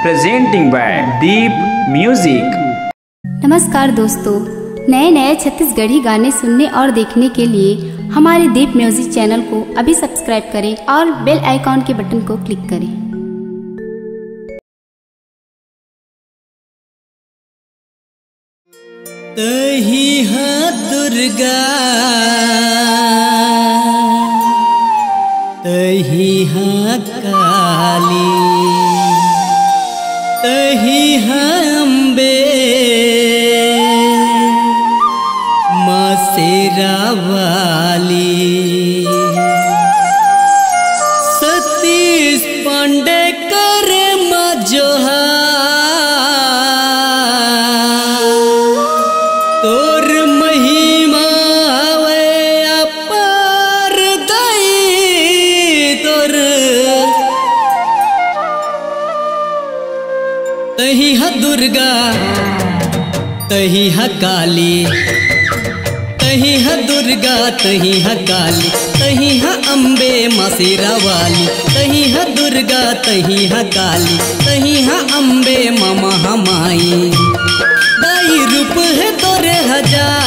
presenting by Deep Music। नमस्कार दोस्तों, नए नए छत्तीसगढ़ी गाने सुनने और देखने के लिए हमारे दीप म्यूजिक चैनल को अभी सब्सक्राइब करें और बेल आइकॉन के बटन को क्लिक करें। तही हाँ दुर्गा तही हाँ काली तही हाँ अम्बे माँ शेरा वाली। सतीश पांडे करे माँ जोहा तोर महिमा वे अपार दई तोर तही हा दुर्गा तही हा काली तही हा दुर्गा तही हा काली तही हा अम्बे माँ शेरा वाली। तही हा दुर्गा तही हा काली तही हा अम्बे माँ महामाई। दाई रूप है तोरे हजार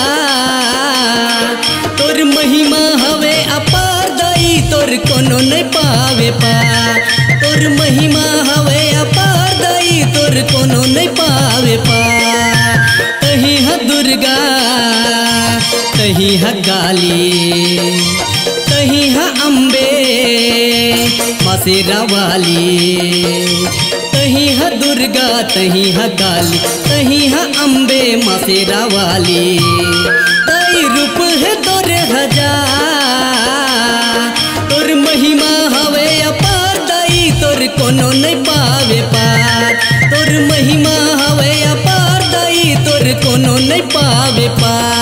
तोर महिमा हवे अपार दाई तोर कोनो नहीं पावे पार। तोर महिमा हवे अपार दाई तोर कोनो नहीं पावे पार। तही हा दुर्गा तही हा काली तही हा अम्बे माँ शेरा वाली। तही हा दुर्गा तही हा काली तही हा अम्बे माँ शेरा वाली। ताई रूप है तोरे हजार तोर महिमा हवे अपार दाई तोर कोनो नहीं पावे पार। तोर महिमा हवे अपार दाई तोर कोनो नहीं पावे पार।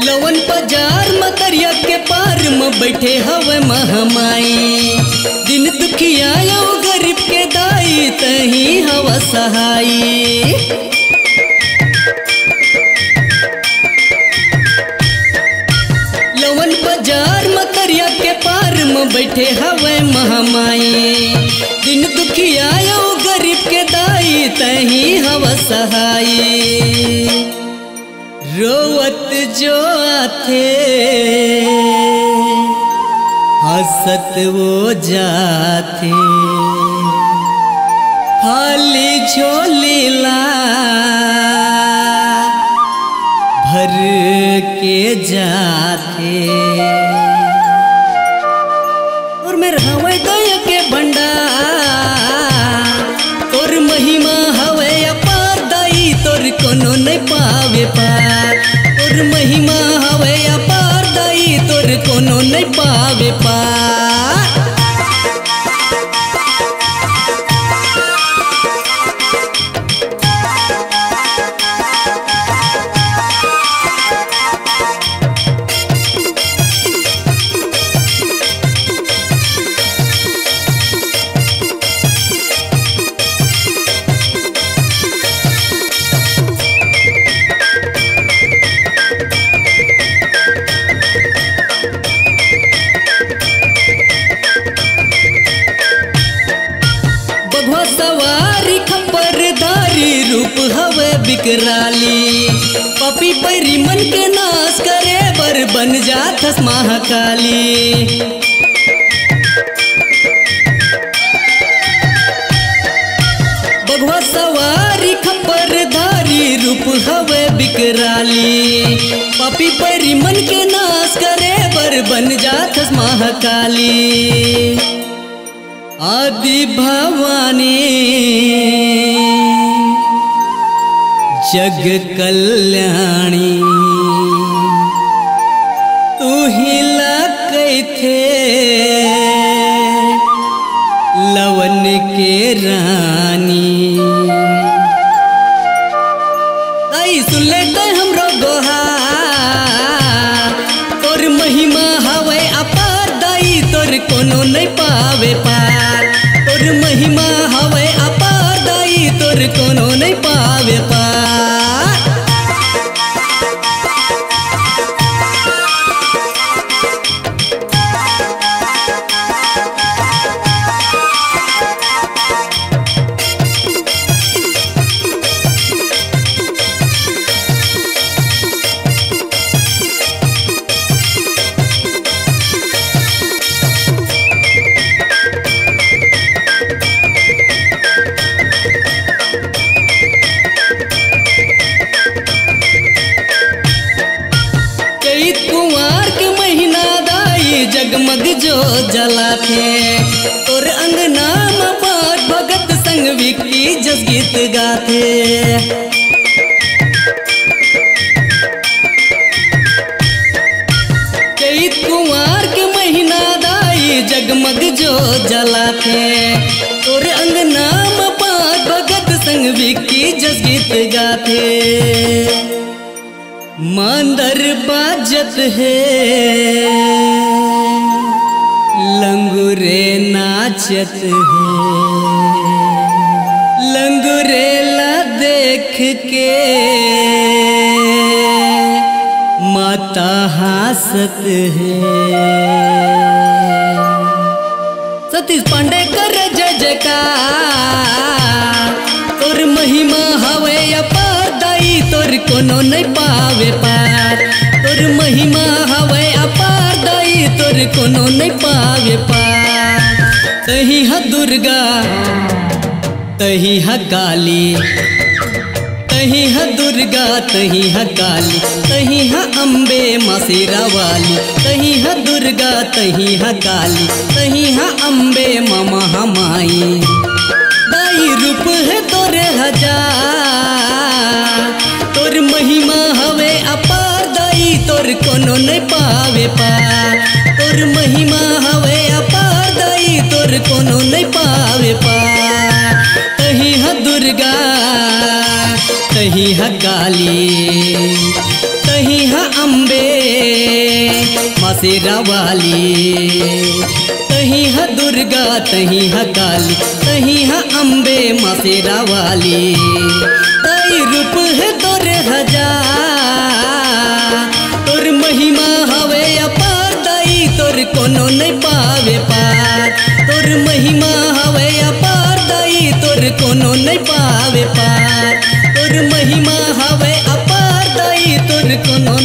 लवन बाजार मतरिया के पार में बैठे हवे महामाई। दिन दुखिया गरीब के दाई तही हवा सहाई। लवन बाजार मतरिया के पार में बैठे हवे महामाई। दिन दुखिया गरीब के दाई तही हवा सहाई। रोवत जो आथे हंसत वो जाथे खाली झोली ला भर के जाथे। और मेरे हवे दया के भंडार तोर महिमा हवे अपार दाई तोर कोनो नहीं पावे पार। तोर महिमा हवे अपार दाई तोर कोनो नहीं पावे पार। सवारी खपरदारी रूप हवे बिकराली। पपी पैरी मन के नाश करे बर बन जाथस महाकाली। बघवा सवारी खपरदारी रूप हवे बिकराली। पपी पैरी मन के नाश करे बर बन जाथस महाकाली। आदि भवानी जग कल्याणी तू ही ला कैथे के रानी। दाई सुन ले तो हमरो गोहार, तोर महिमा हवे अपार दाई तोर कोनो नहीं पावे पार। तोर महिमा हवे अपार दाई तोर कोनो नहीं पावे पार। कुंवार के महीना दाई जगमग जो जलाथे, तोर अंगना में बात भगत संग विक्की जस गीत गाथे। चैत कुंवार के महीना दाई जगमग जो जलाथे, तोर अंगना में बात भगत संग विक्की जस गीत गाथे। मांदर बाजत है लंगुरे नाचत है, लंगुरेला देख के माता हासत है। सतीश पांडे कर जय जयकार, तोर महिमा हवे अपार दाई तोर कोनो नहीं पावे पार। तोर महिमा हवे अपार दाई तोर कोनो नहीं पावे पार। तही हा दुर्गा तही हा काली, तही हा दुर्गा तही हा काली, तही हा अम्बे माँ शेरा वाली। तही हा दुर्गा तही हा काली, तही हा अम्बे माँ महामाई। दाई रूप है तोरे हजार, तोर महिमा हवे अपार दाई तोर कोनो नहीं पावे पार। तोर महिमा हवे अपार दाई तोर कोनो नहीं पावे पार। तही हा दुर्गा तही हा काली, तही हा अम्बे माँ शेरा वाली। तही हा दुर्गा तही हा काली, तही हा अम्बे माँ शेरा वाली। दाई रूप है तोरे हजार, तोर महिमा हवे अपार दाई तोर कोनो नहीं पावे पार। तोर महिमा हवे अपार दाई तोर कोनो नहीं पावे पार। तोर महिमा हवे अपार दाई तोर कोनो